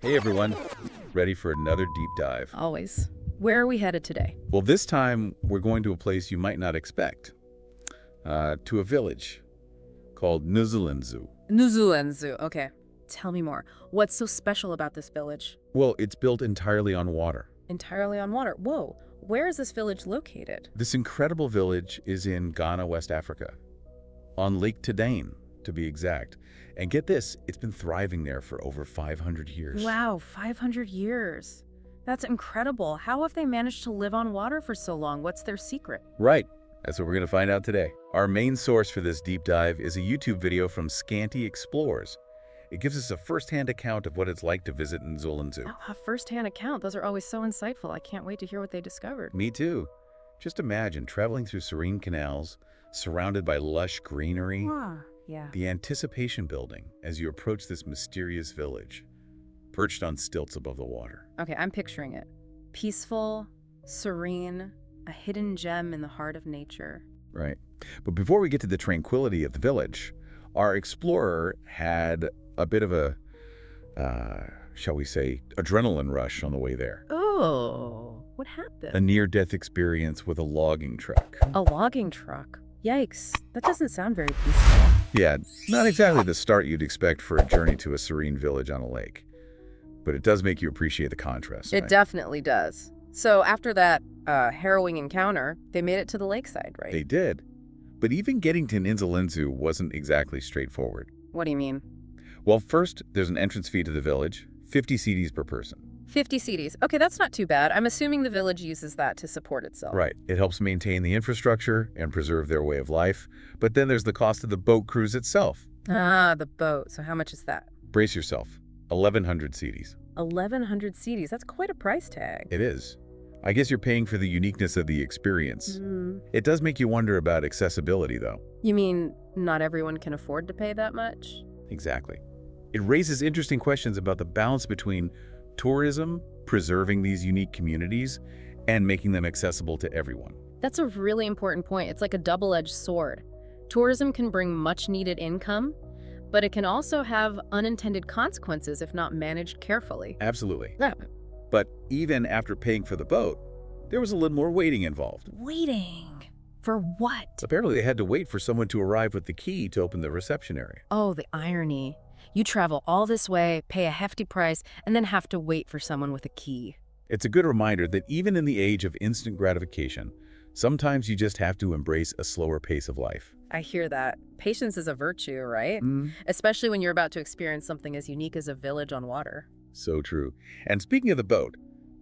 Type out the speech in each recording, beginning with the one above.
Hey everyone, ready for another deep dive? Always. Where are we headed today? Well, this time we're going to a place you might not expect, to a village called Nzulenzu. Nzulenzu. Okay. Tell me more. What's so special about this village? Well, it's built entirely on water. Entirely on water. Whoa. Where is this village located? This incredible village is in Ghana, West Africa, on Lake Tadane, to be exact. And get this, it's been thriving there for over 500 years. Wow, 500 years. That's incredible. How have they managed to live on water for so long? What's their secret? Right. That's what we're going to find out today. Our main source for this deep dive is a YouTube video from Scanty Explores. It gives us a first-hand account of what it's like to visit Nzulenzu. Oh, a first-hand account. Those are always so insightful. I can't wait to hear what they discovered. Me too. Just imagine traveling through serene canals, surrounded by lush greenery. Yeah. The anticipation building as you approach this mysterious village, perched on stilts above the water. Okay, I'm picturing it. Peaceful, serene, a hidden gem in the heart of nature. Right. But before we get to the tranquility of the village, our explorer had a bit of a, shall we say, adrenaline rush on the way there. Oh, what happened? A near-death experience with a logging truck. A logging truck? Yikes, that doesn't sound very peaceful. Yeah, not exactly the start you'd expect for a journey to a serene village on a lake. But it does make you appreciate the contrast. It right? definitely does. So after that harrowing encounter, they made it to the lakeside, right? They did. But even getting to Nzulenzu wasn't exactly straightforward. What do you mean? Well, first, there's an entrance fee to the village, 50 cedis per person. 50 cedis. Okay, that's not too bad. I'm assuming the village uses that to support itself. Right. It helps maintain the infrastructure and preserve their way of life. But then there's the cost of the boat cruise itself. Ah, the boat. So how much is that? Brace yourself. 1,100 cedis. 1,100 cedis. That's quite a price tag. It is. I guess you're paying for the uniqueness of the experience. Mm. It does make you wonder about accessibility, though. You mean not everyone can afford to pay that much? Exactly. It raises interesting questions about the balance between tourism, preserving these unique communities, and making them accessible to everyone. That's a really important point. It's like a double-edged sword. Tourism can bring much-needed income, but it can also have unintended consequences if not managed carefully. Absolutely. Yeah. But even after paying for the boat, there was a little more waiting involved. Waiting? For what? Apparently they had to wait for someone to arrive with the key to open the reception area. Oh, the irony. You travel all this way, pay a hefty price, and then have to wait for someone with a key. It's a good reminder that even in the age of instant gratification, sometimes you just have to embrace a slower pace of life. I hear that. Patience is a virtue, right? Mm, Especially when you're about to experience something as unique as a village on water. so true. And speaking of the boat,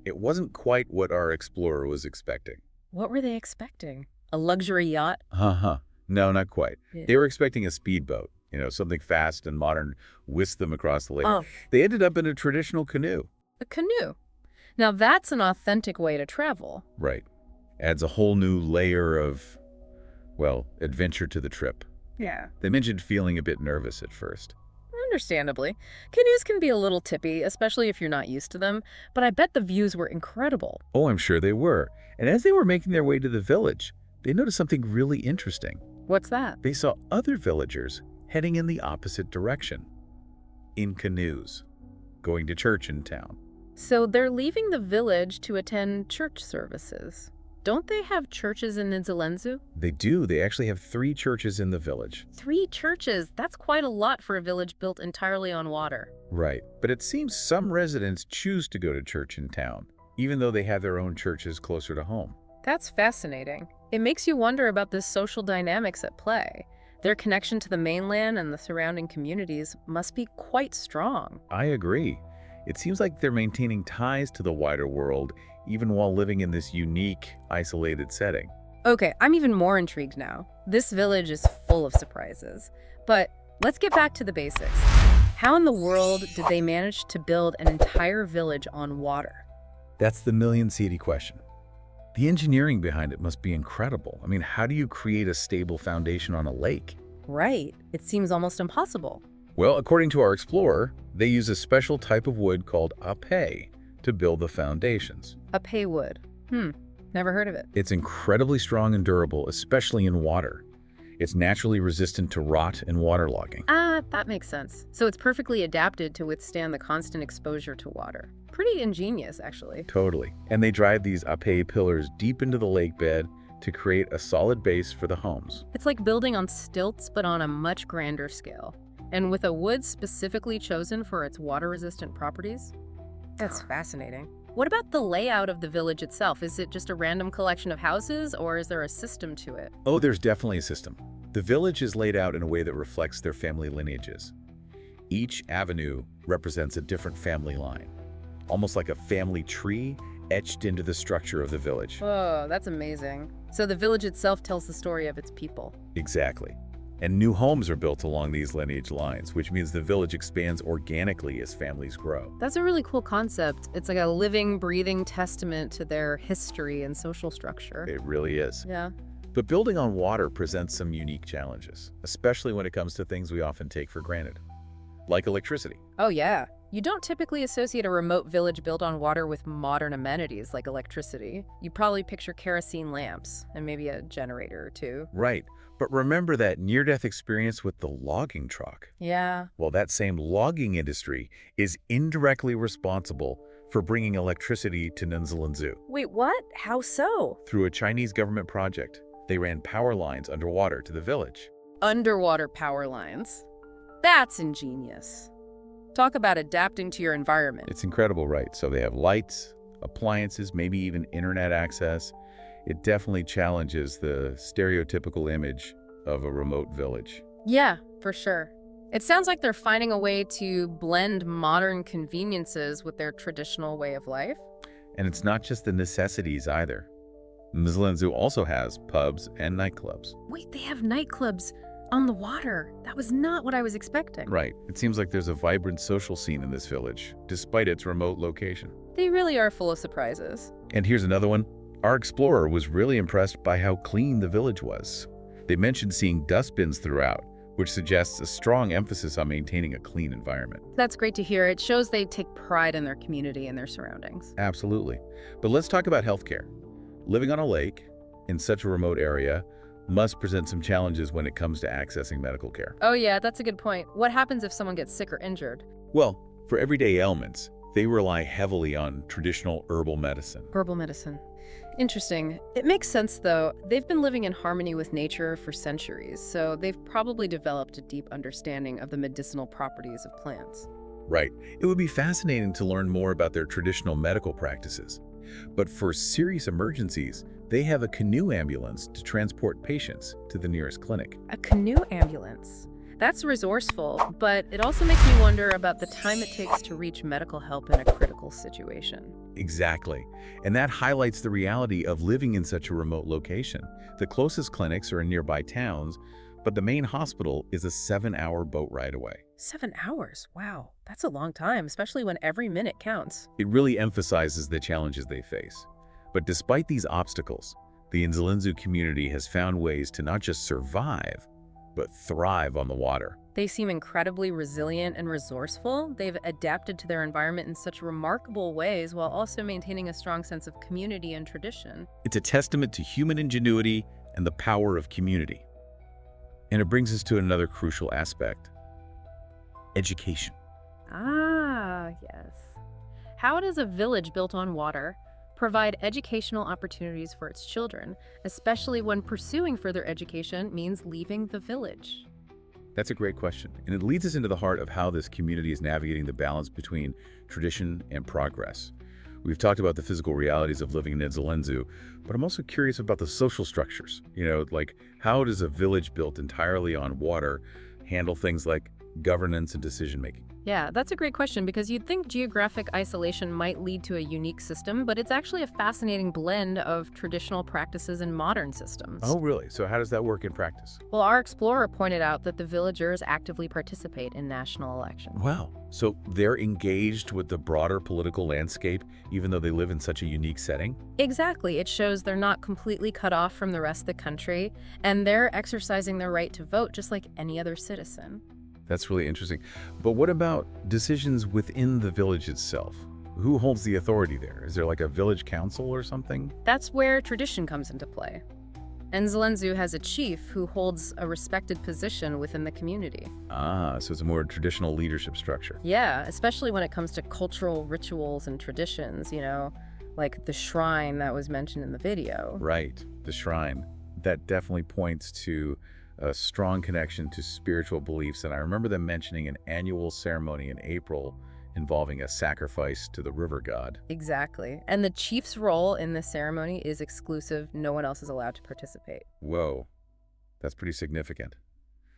it wasn't quite what our explorer was expecting. What were they expecting? A luxury yacht? No, not quite. Yeah. They were expecting a speedboat, something fast and modern, whisk them across the lake. Oh, They ended up in a traditional canoe. a canoe. Now that's an authentic way to travel. Right. Adds a whole new layer of, well, adventure to the trip. Yeah. They mentioned feeling a bit nervous at first. Understandably. Canoes can be a little tippy, especially if you're not used to them, but I bet the views were incredible. Oh, I'm sure they were. And as they were making their way to the village, they noticed something really interesting. What's that? They saw other villagers heading in the opposite direction, in canoes, going to church in town. So they're leaving the village to attend church services. Don't they have churches in Nzulenzu? They do. They actually have 3 churches in the village. 3 churches? That's quite a lot for a village built entirely on water. Right. But it seems some residents choose to go to church in town, even though they have their own churches closer to home. That's fascinating. It makes you wonder about the social dynamics at play. Their connection to the mainland and the surrounding communities must be quite strong. I agree. It seems like they're maintaining ties to the wider world, even while living in this unique, isolated setting. Okay, I'm even more intrigued now. This village is full of surprises. But let's get back to the basics. How in the world did they manage to build an entire village on water? That's the million-seedy question. The engineering behind it must be incredible. I mean, how do you create a stable foundation on a lake? Right. It seems almost impossible. Well, according to our explorer, they use a special type of wood called ape to build the foundations. A pay wood. Never heard of it. It's incredibly strong and durable, especially in water. It's naturally resistant to rot and waterlogging. Ah, that makes sense. So it's perfectly adapted to withstand the constant exposure to water. Pretty ingenious, actually. Totally. And they drive these ape pillars deep into the lake bed to create a solid base for the homes. It's like building on stilts, but on a much grander scale. And with a wood specifically chosen for its water-resistant properties? That's fascinating. What about the layout of the village itself? Is it just a random collection of houses, or is there a system to it? Oh, there's definitely a system. The village is laid out in a way that reflects their family lineages. Each avenue represents a different family line, almost like a family tree etched into the structure of the village. Oh, that's amazing. So the village itself tells the story of its people. Exactly. And new homes are built along these lineage lines, which means the village expands organically as families grow. That's a really cool concept. It's like a living, breathing testament to their history and social structure. It really is. Yeah. But building on water presents some unique challenges, especially when it comes to things we often take for granted, like electricity. Oh, yeah. You don't typically associate a remote village built on water with modern amenities like electricity. You probably picture kerosene lamps and maybe a generator or two. Right. But remember that near-death experience with the logging truck. Yeah. Well, that same logging industry is indirectly responsible for bringing electricity to Nzulenzu. Wait, what? How so? Through a Chinese government project, they ran power lines underwater to the village. Underwater power lines. That's ingenious. Talk about adapting to your environment. It's incredible, right? So they have lights, appliances, maybe even internet access. It definitely challenges the stereotypical image of a remote village. Yeah, for sure. It sounds like they're finding a way to blend modern conveniences with their traditional way of life. And it's not just the necessities either. Nzulenzu also has pubs and nightclubs. Wait, they have nightclubs on the water. That was not what I was expecting. Right. It seems like there's a vibrant social scene in this village, despite its remote location. They really are full of surprises. And here's another one. Our explorer was really impressed by how clean the village was. They mentioned seeing dustbins throughout, which suggests a strong emphasis on maintaining a clean environment. That's great to hear. It shows they take pride in their community and their surroundings. Absolutely. But let's talk about healthcare. Living on a lake in such a remote area must present some challenges when it comes to accessing medical care. Oh yeah, that's a good point. What happens if someone gets sick or injured? Well, for everyday ailments, they rely heavily on traditional herbal medicine. Herbal medicine. Interesting. It makes sense, though. They've been living in harmony with nature for centuries, so they've probably developed a deep understanding of the medicinal properties of plants. Right. It would be fascinating to learn more about their traditional medical practices. But for serious emergencies, they have a canoe ambulance to transport patients to the nearest clinic. A canoe ambulance. That's resourceful, but it also makes me wonder about the time it takes to reach medical help in a critical situation. Exactly. And that highlights the reality of living in such a remote location. The closest clinics are in nearby towns, but the main hospital is a 7-hour boat ride away. 7 hours? Wow, that's a long time, especially when every minute counts. It really emphasizes the challenges they face. But despite these obstacles, the Nzulenzu community has found ways to not just survive, but thrive on the water. They seem incredibly resilient and resourceful. They've adapted to their environment in such remarkable ways while also maintaining a strong sense of community and tradition. It's a testament to human ingenuity and the power of community. And it brings us to another crucial aspect: education. Ah, yes. How does a village built on water provide educational opportunities for its children, especially when pursuing further education means leaving the village? That's a great question, and it leads us into the heart of how this community is navigating the balance between tradition and progress. We've talked about the physical realities of living in Nzulenzu, but I'm also curious about the social structures. Like how does a village built entirely on water handle things like governance and decision-making? Yeah, that's a great question because you'd think geographic isolation might lead to a unique system, but it's actually a fascinating blend of traditional practices and modern systems. Oh, really? So how does that work in practice? Well, our explorer pointed out that the villagers actively participate in national elections. Wow. So they're engaged with the broader political landscape, even though they live in such a unique setting? Exactly. It shows they're not completely cut off from the rest of the country, and they're exercising their right to vote just like any other citizen. That's really interesting. But what about decisions within the village itself? Who holds the authority there? Is there like a village council or something? That's where tradition comes into play. And Nzulenzu has a chief who holds a respected position within the community. Ah, so it's a more traditional leadership structure. Yeah, especially when it comes to cultural rituals and traditions, like the shrine that was mentioned in the video. Right, the shrine. That definitely points to a strong connection to spiritual beliefs, and I remember them mentioning an annual ceremony in April involving a sacrifice to the river god. Exactly. And the chief's role in this ceremony is exclusive. No one else is allowed to participate. Whoa, that's pretty significant.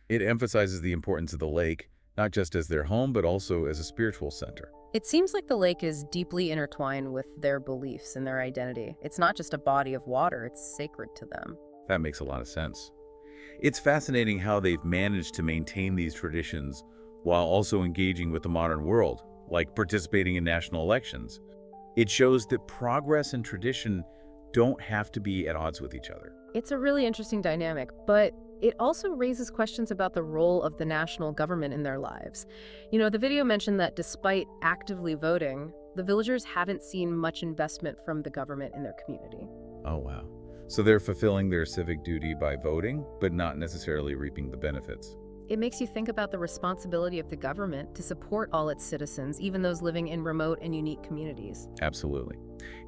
It emphasizes the importance of the lake, not just as their home, but also as a spiritual center. It seems like the lake is deeply intertwined with their beliefs and their identity. It's not just a body of water, it's sacred to them. That makes a lot of sense. It's fascinating how they've managed to maintain these traditions while also engaging with the modern world, like participating in national elections. It shows that progress and tradition don't have to be at odds with each other. It's a really interesting dynamic, but it also raises questions about the role of the national government in their lives. The video mentioned that despite actively voting, the villagers haven't seen much investment from the government in their community. Oh, wow. So they're fulfilling their civic duty by voting, but not necessarily reaping the benefits. It makes you think about the responsibility of the government to support all its citizens, even those living in remote and unique communities. Absolutely.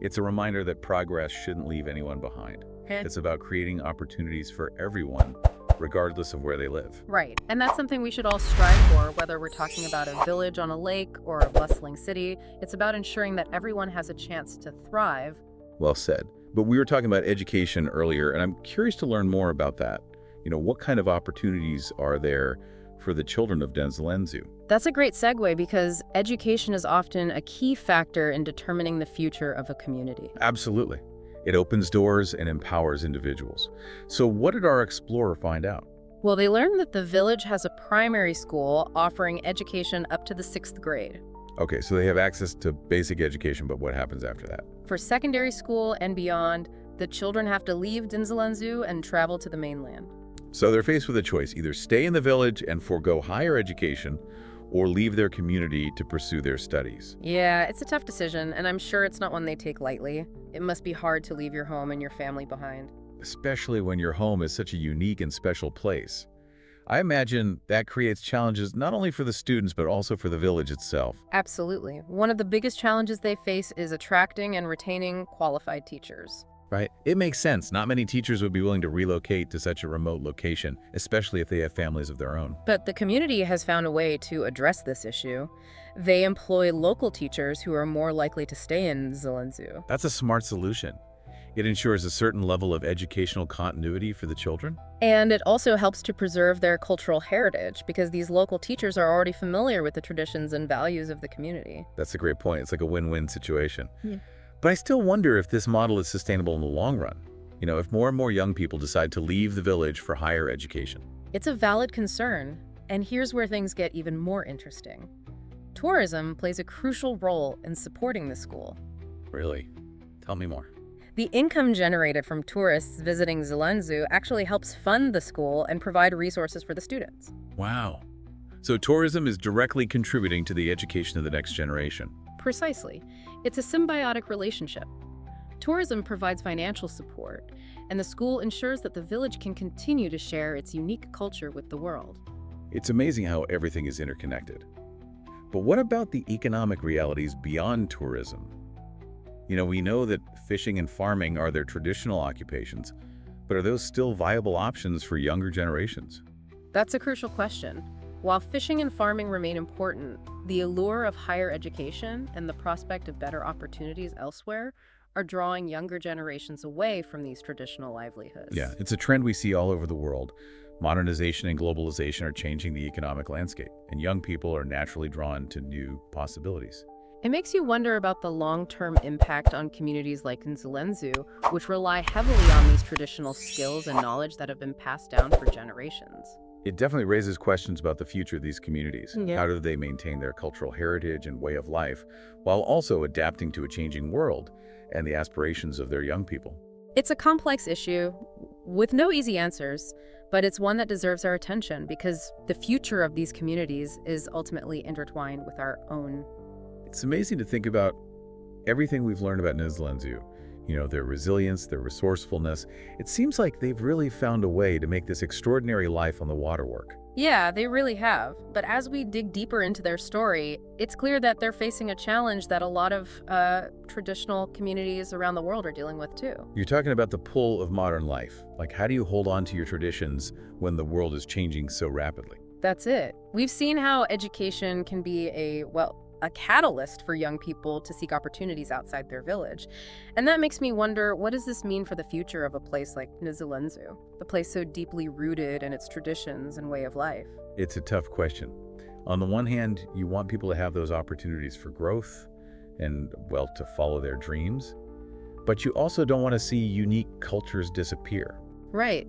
It's a reminder that progress shouldn't leave anyone behind. It's about creating opportunities for everyone, regardless of where they live. Right, and that's something we should all strive for, whether we're talking about a village on a lake or a bustling city. It's about ensuring that everyone has a chance to thrive. Well said. But we were talking about education earlier, and I'm curious to learn more about that. What kind of opportunities are there for the children of Nzulenzu? That's a great segue because education is often a key factor in determining the future of a community. Absolutely. It opens doors and empowers individuals. So what did our explorer find out? Well, they learned that the village has a primary school offering education up to the 6th grade. Okay, so they have access to basic education, but what happens after that? For secondary school and beyond, the children have to leave Nzulenzu and travel to the mainland. So they're faced with a choice: either stay in the village and forego higher education, or leave their community to pursue their studies. Yeah, it's a tough decision, and I'm sure it's not one they take lightly. It must be hard to leave your home and your family behind. Especially when your home is such a unique and special place. I imagine that creates challenges not only for the students, but also for the village itself. Absolutely. One of the biggest challenges they face is attracting and retaining qualified teachers. Right? It makes sense. Not many teachers would be willing to relocate to such a remote location, especially if they have families of their own. But the community has found a way to address this issue. They employ local teachers who are more likely to stay in Nzulenzu. That's a smart solution. It ensures a certain level of educational continuity for the children. And it also helps to preserve their cultural heritage because these local teachers are already familiar with the traditions and values of the community. That's a great point. It's like a win-win situation. Yeah. But I still wonder if this model is sustainable in the long run. If more and more young people decide to leave the village for higher education. It's a valid concern, and here's where things get even more interesting. Tourism plays a crucial role in supporting the school. Really? Tell me more. The income generated from tourists visiting Nzulenzu actually helps fund the school and provide resources for the students. Wow. So tourism is directly contributing to the education of the next generation. Precisely. It's a symbiotic relationship. Tourism provides financial support, and the school ensures that the village can continue to share its unique culture with the world. It's amazing how everything is interconnected. But what about the economic realities beyond tourism? We know that fishing and farming are their traditional occupations, but are those still viable options for younger generations? That's a crucial question. While fishing and farming remain important, the allure of higher education and the prospect of better opportunities elsewhere are drawing younger generations away from these traditional livelihoods. Yeah, it's a trend we see all over the world. Modernization and globalization are changing the economic landscape, and young people are naturally drawn to new possibilities. It makes you wonder about the long-term impact on communities like Nzulenzu, which rely heavily on these traditional skills and knowledge that have been passed down for generations. It definitely raises questions about the future of these communities. Yeah. How do they maintain their cultural heritage and way of life, while also adapting to a changing world and the aspirations of their young people? It's a complex issue with no easy answers, but it's one that deserves our attention because the future of these communities is ultimately intertwined with our own. It's amazing to think about everything we've learned about Nzulenzu. Their resilience, their resourcefulness. It seems like they've really found a way to make this extraordinary life on the water work. Yeah, they really have. But as we dig deeper into their story, it's clear that they're facing a challenge that a lot of traditional communities around the world are dealing with too. You're talking about the pull of modern life. Like, how do you hold on to your traditions when the world is changing so rapidly? That's it. We've seen how education can be a catalyst for young people to seek opportunities outside their village. And that makes me wonder, what does this mean for the future of a place like Nzulenzu, the place so deeply rooted in its traditions and way of life? It's a tough question. On the one hand, you want people to have those opportunities for growth and, well, to follow their dreams. But you also don't want to see unique cultures disappear. Right.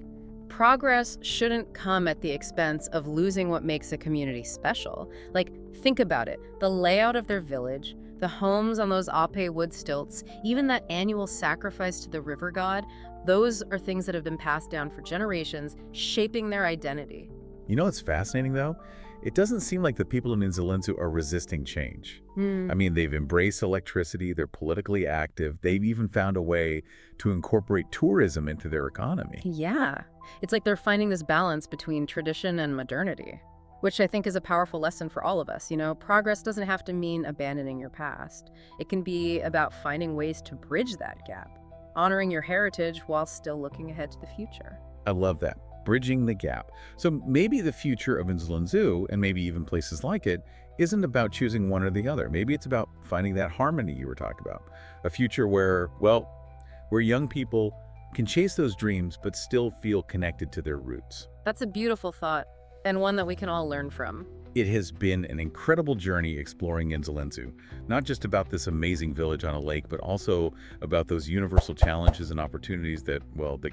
Progress shouldn't come at the expense of losing what makes a community special. Like, think about it. The layout of their village, the homes on those ape wood stilts, even that annual sacrifice to the river god, those are things that have been passed down for generations, shaping their identity. What's fascinating, though? It doesn't seem like the people in Nzulenzu are resisting change. I mean, they've embraced electricity, they're politically active, they've even found a way to incorporate tourism into their economy. Yeah. It's like they're finding this balance between tradition and modernity, which I think is a powerful lesson for all of us. Progress doesn't have to mean abandoning your past. It can be about finding ways to bridge that gap, honoring your heritage while still looking ahead to the future. I love that. Bridging the gap. So maybe the future of Nzulenzu, and maybe even places like it, isn't about choosing one or the other. Maybe it's about finding that harmony you were talking about. A future where young people can chase those dreams but still feel connected to their roots. That's a beautiful thought, and one that we can all learn from. It has been an incredible journey exploring Nzulenzu, not just about this amazing village on a lake, but also about those universal challenges and opportunities that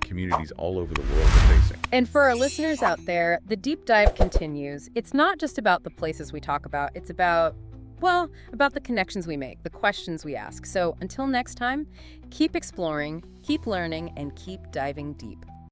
communities all over the world are facing. And for our listeners out there, the deep dive continues. It's not just about the places we talk about, it's about the connections we make, the questions we ask. So until next time, keep exploring, keep learning, and keep diving deep.